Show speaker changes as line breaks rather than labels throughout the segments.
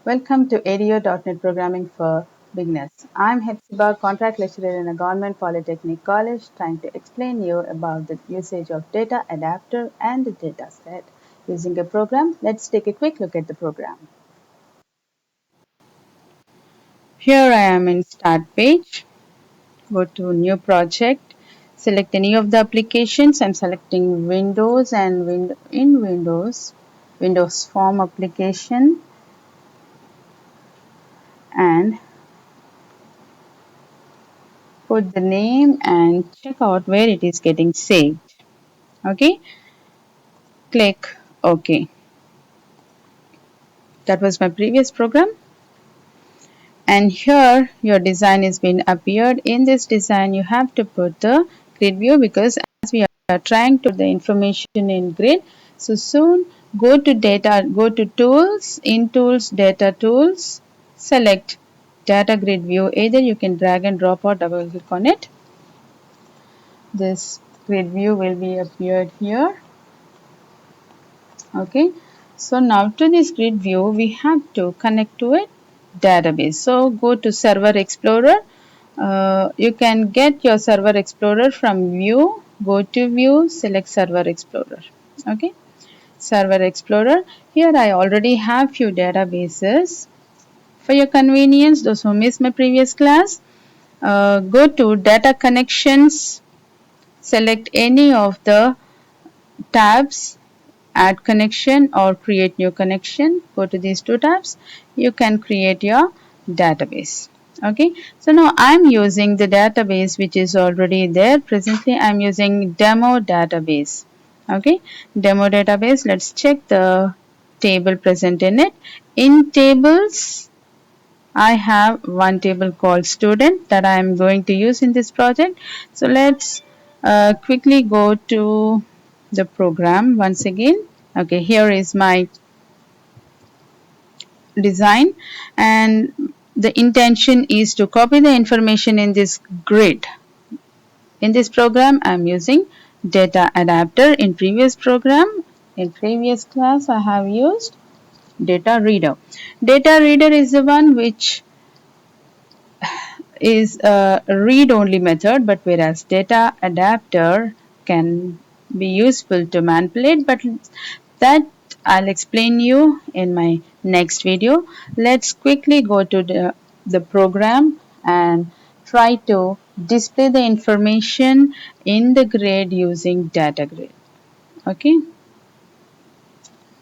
Welcome to ADO.NET Programming for Beginners. I'm Hepzibah, contract lecturer in a government polytechnic college, trying to explain you about the usage of data adapter and the data set using a program. Let's take a quick look at the program. Here I am in Start page. Go to New Project. Select any of the applications. I'm selecting Windows and in Windows Form application, and put the name and check out where it is getting saved. Okay, click OK. That was my previous program, and here your design is being appeared. In this design you have to put the grid view, because as we are trying to put the information in grid, so soon go to tools, in tools, data tools, select data grid view. Either you can drag and drop or double click on it. This grid view will be appeared here. Okay, so now to this grid view we have to connect to a database. So go to Server Explorer. You can get your Server Explorer from View. Go to View, select Server Explorer. Okay, Server Explorer. Here I already have few databases. For your convenience, those who missed my previous class, go to Data Connections. Select any of the tabs, add connection or create new connection. Go to these two tabs. You can create your database. Okay, so now I'm using the database which is already there. Presently I'm using demo database. Okay, demo database. Let's check the table present in it. In tables, I have one table called student that I am going to use in this project. So let's quickly go to the program once again. Okay, here is my design, and the intention is to copy the information in this grid. In this program I am using data adapter. In previous class I have used data reader. Data reader is the one which is a read-only method, but whereas data adapter can be useful to manipulate, but that I'll explain you in my next video. Let's quickly go to the program and try to display the information in the grid using data grid. Okay,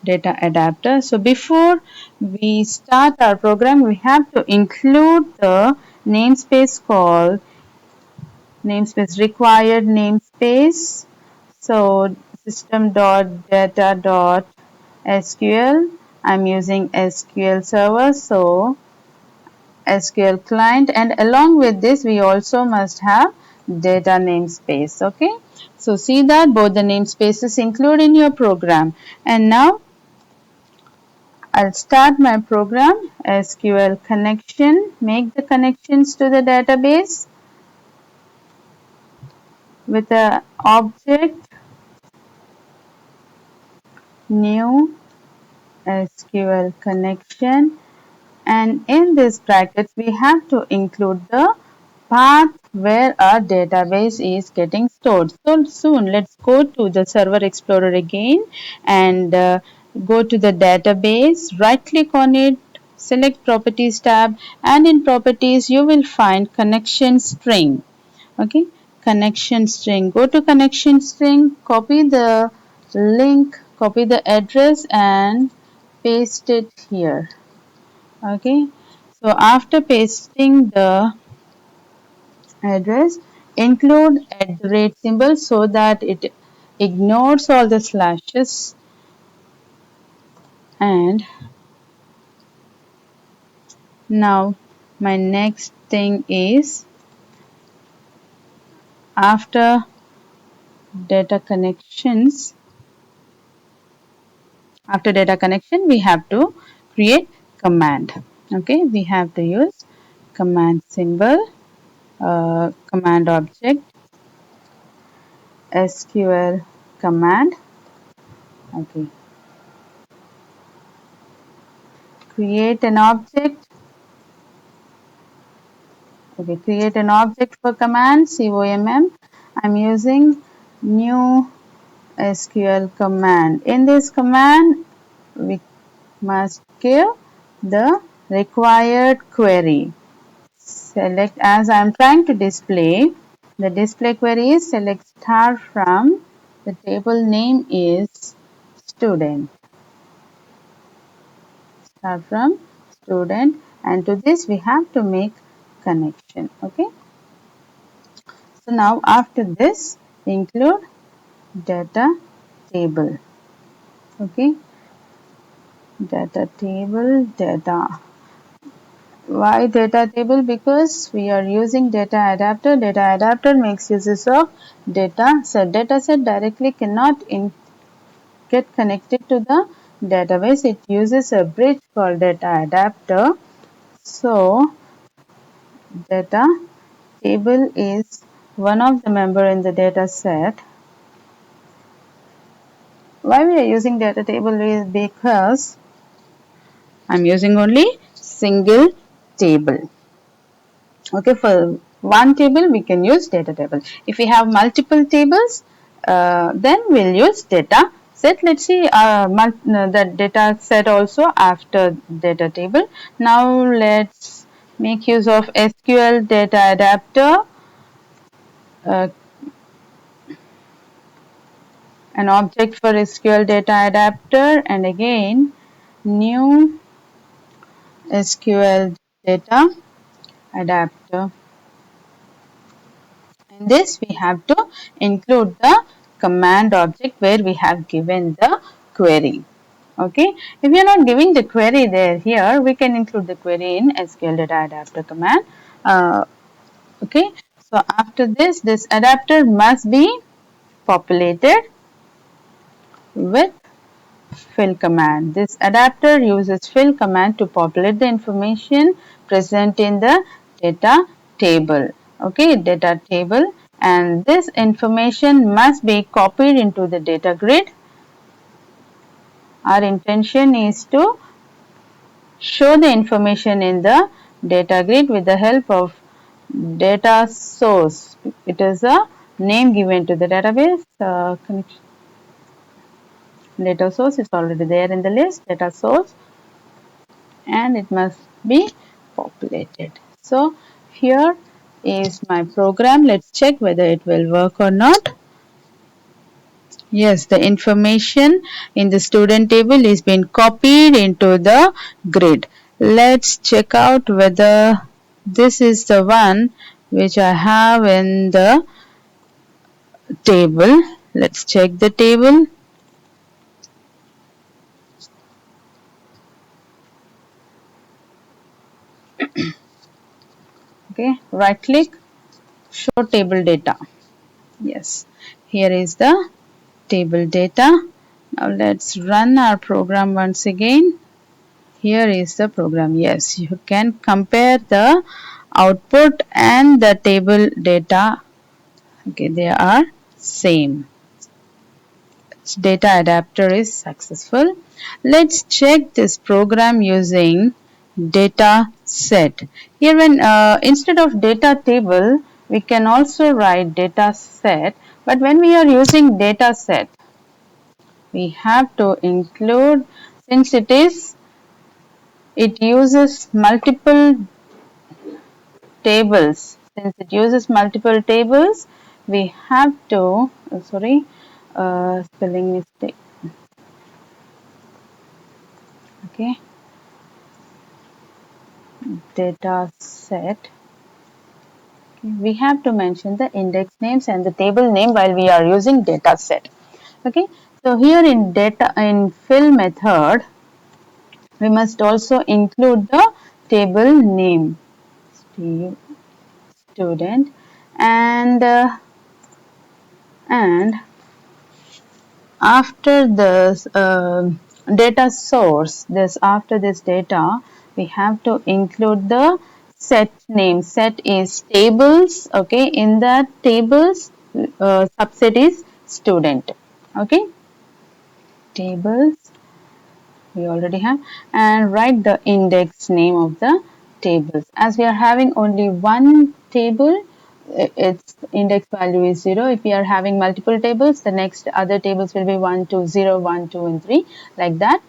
data adapter. So before we start our program, we have to include the namespace called required namespace. So system.data.sql. I'm using SQL Server, so SQL client, and along with this we also must have data namespace. Okay, so see that both the namespaces include in your program. And now I'll start my program. SQL connection, make the connections to the database with a object new SQL connection, and in this brackets we have to include the path where our database is getting stored. So soon let's go to the Server Explorer again and go to the database, right click on it, select Properties tab, and in Properties you will find connection string. Okay, connection string. Go to connection string, copy the link, copy the address and paste it here. Okay, so after pasting the address, include @ symbol so that it ignores all the slashes. And now my next thing is, after data connections, after data connection we have to create command. Okay, we have to use command symbol, command object, SQL command. Okay, create an object. Okay, create an object for command COMM. I'm using new SQL command. In this command, we must give the required query. Select, as I am trying to display, the display query is select star from, the table name is student, star from student, and to this we have to make connection. Okay. So now after this include data table. Okay. Data table, data. Why data table? Because we are using data adapter. Data adapter makes uses of data set. Data set directly cannot get connected to the database. It uses a bridge called data adapter. So data table is one of the member in the data set. Why we are using data table is because I'm using only single table. Okay, for one table we can use data table. If we have multiple tables, then we'll use data set. Let's see the data set also after data table. Now let's make use of SQL data adapter, uh, an object for SQL data adapter, and again new SQL data adapter. In this we have to include the command object where we have given the query. Okay, if we are not giving the query there here, we can include the query in SQL data adapter command. Okay, so after this adapter must be populated with fill command. This adapter uses fill command to populate the information present in the data table. Okay, data table, and this information must be copied into the data grid. Our intention is to show the information in the data grid with the help of data source. It is a name given to the database. Data source is already there in the list, data source, and it must be populated. So here is my program. Let's check whether it will work or not. Yes, the information in the student table is being copied into the grid. Let's check out whether this is the one which I have in the table. Let's check the table. Okay, right click, show table data. Yes, here is the table data. Now let's run our program once again. Here is the program. Yes, you can compare the output and the table data. Okay, they are same. Data adapter is successful. Let's check this program using data set. Here when instead of data table, we can also write data set, but when we are using data set, we have to include, since it uses multiple tables. Since it uses multiple tables, we have to, spelling mistake. Okay, data set. Okay. We have to mention the index names and the table name while we are using data set. Okay, so here in fill method, we must also include the table name, student, and after this data source, after this data, we have to include the set name. Set is tables. Okay, in the tables, subset is student. Okay, tables we already have, and write the index name of the tables. As we are having only one table, its index value is 0. If we are having multiple tables, the next other tables will be 1, 2, 0, 1, 2, and 3, like that.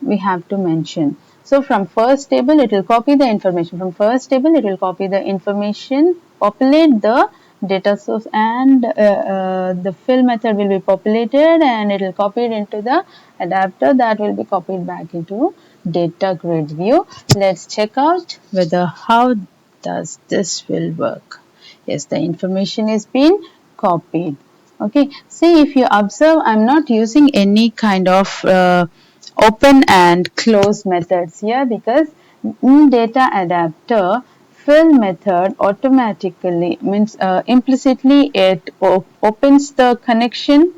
We have to mention. So from first table, it will copy the information. From first table, it will copy the information, populate the data source, and the fill method will be populated, and it will copy it into the adapter that will be copied back into data grid view. Let's check out whether how does this will work. Yes, the information is being copied. Okay, see, if you observe, I'm not using any kind of open and close methods here, because in data adapter, fill method automatically means implicitly it opens the connection,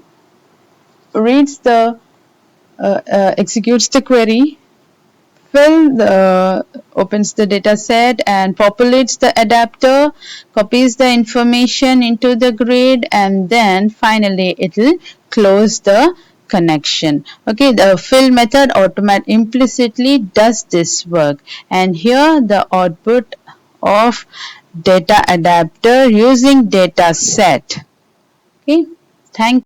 reads the executes the query, opens the data set and populates the adapter, copies the information into the grid, and then finally it will close the connection. Okay, the fill method implicitly does this work, and here the output of data adapter using data set. Okay, thank